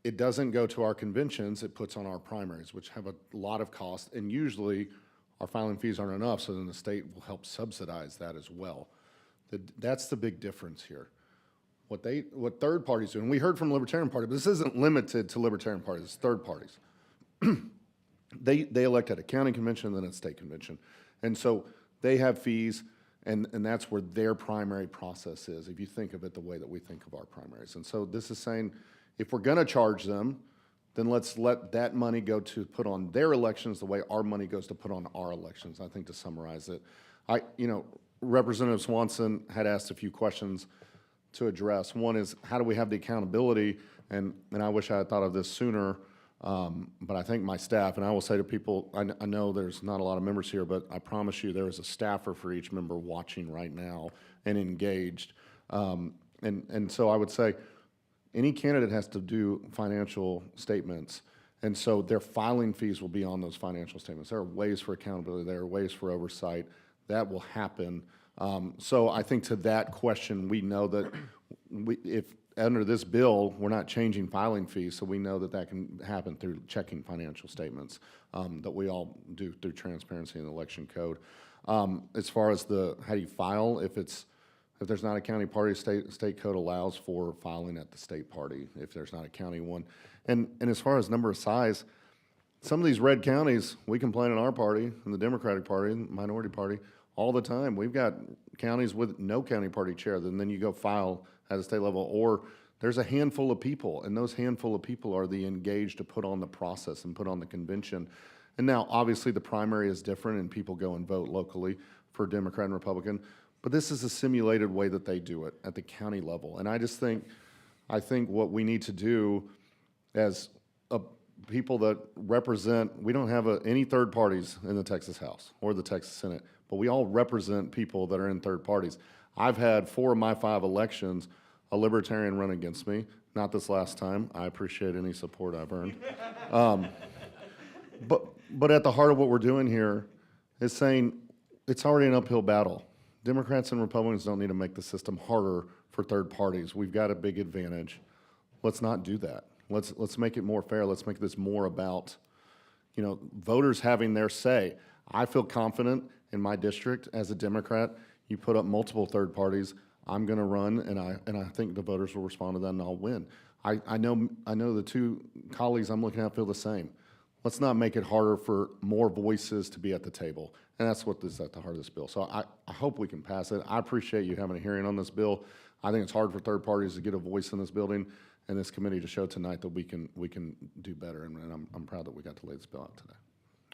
It doesn't go to our conventions, it puts on our primaries, which have a lot of cost, and usually our filing fees aren't enough, so then the state will help subsidize that as well. That's the big difference here. What third parties do, and we heard from the Libertarian Party, but this isn't limited to Libertarian parties, it's third parties. They elect at a county convention and then at a state convention. And so they have fees, and that's where their primary process is, if you think of it the way that we think of our primaries. And so this is saying, if we're gonna charge them, then let's let that money go to put on their elections the way our money goes to put on our elections, I think, to summarize it. Representative Swanson had asked a few questions to address. One is, how do we have the accountability? And I wish I had thought of this sooner, but I think my staff, and I will say to people, I know there's not a lot of members here, but I promise you there is a staffer for each member watching right now and engaged. And so I would say, any candidate has to do financial statements, and so their filing fees will be on those financial statements. There are ways for accountability, there are ways for oversight. That will happen. So I think to that question, we know that if under this bill, we're not changing filing fees, so we know that that can happen through checking financial statements that we all do through transparency in the election code. As far as how do you file, if there's not a county party, state code allows for filing at the state party if there's not a county one. And as far as number of size, some of these red counties, we complain in our party, in the Democratic Party, minority party, all the time. We've got counties with no county party chair, and then you go file at a state level, or there's a handful of people, and those handful of people are the engaged to put on the process and put on the convention. And now, obviously, the primary is different, and people go and vote locally for Democrat and Republican, but this is a simulated way that they do it at the county level. And I think what we need to do as people that represent, we don't have any third parties in the Texas House or the Texas Senate, but we all represent people that are in third parties. I've had 4 of my 5 elections, a Libertarian run against me, not this last time. I appreciate any support I've earned. But at the heart of what we're doing here is saying it's already an uphill battle. Democrats and Republicans don't need to make the system harder for third parties. We've got a big advantage. Let's not do that. Let's make it more fair. Let's make this more about, voters having their say. I feel confident in my district as a Democrat. You put up multiple third parties, I'm going to run, and I think the voters will respond to that, and I'll win. I know the 2 colleagues I'm looking at feel the same. Let's not make it harder for more voices to be at the table, and that's what is at the heart of this bill. So I hope we can pass it. I appreciate you having a hearing on this bill. I think it's hard for third parties to get a voice in this building, and this committee to show tonight that we can do better, and I'm proud that we got to lay this bill out today.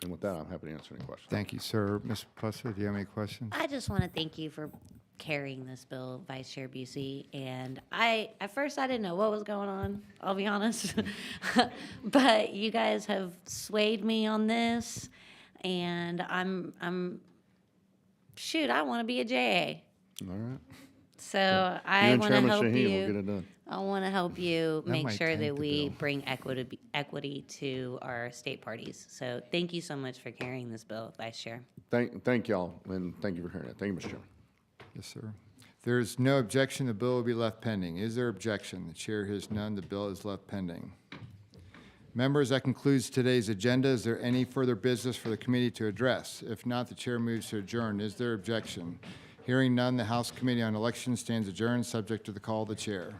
And with that, I'm happy to answer any questions. Thank you, sir. Ms. Plessa, do you have any questions? I just want to thank you for carrying this bill, Vice Chair Busey. And at first I didn't know what was going on, I'll be honest. But you guys have swayed me on this, and I want to be a JA. All right. So I and want to Chairman help Shaheen you. will get it done. I want to help you That make might sure tank that the we bill. bring equity to our state parties. So thank you so much for carrying this bill, Vice Chair. Thank y'all, and thank you for hearing it. Thank you, Mr. Chairman. Yes, sir. There is no objection, the bill will be left pending. Is there objection? The chair hears none, the bill is left pending. Members, that concludes today's agenda. Is there any further business for the committee to address? If not, the chair moves to adjourn. Is there objection? Hearing none, the House Committee on Elections stands adjourned, subject to the call of the chair.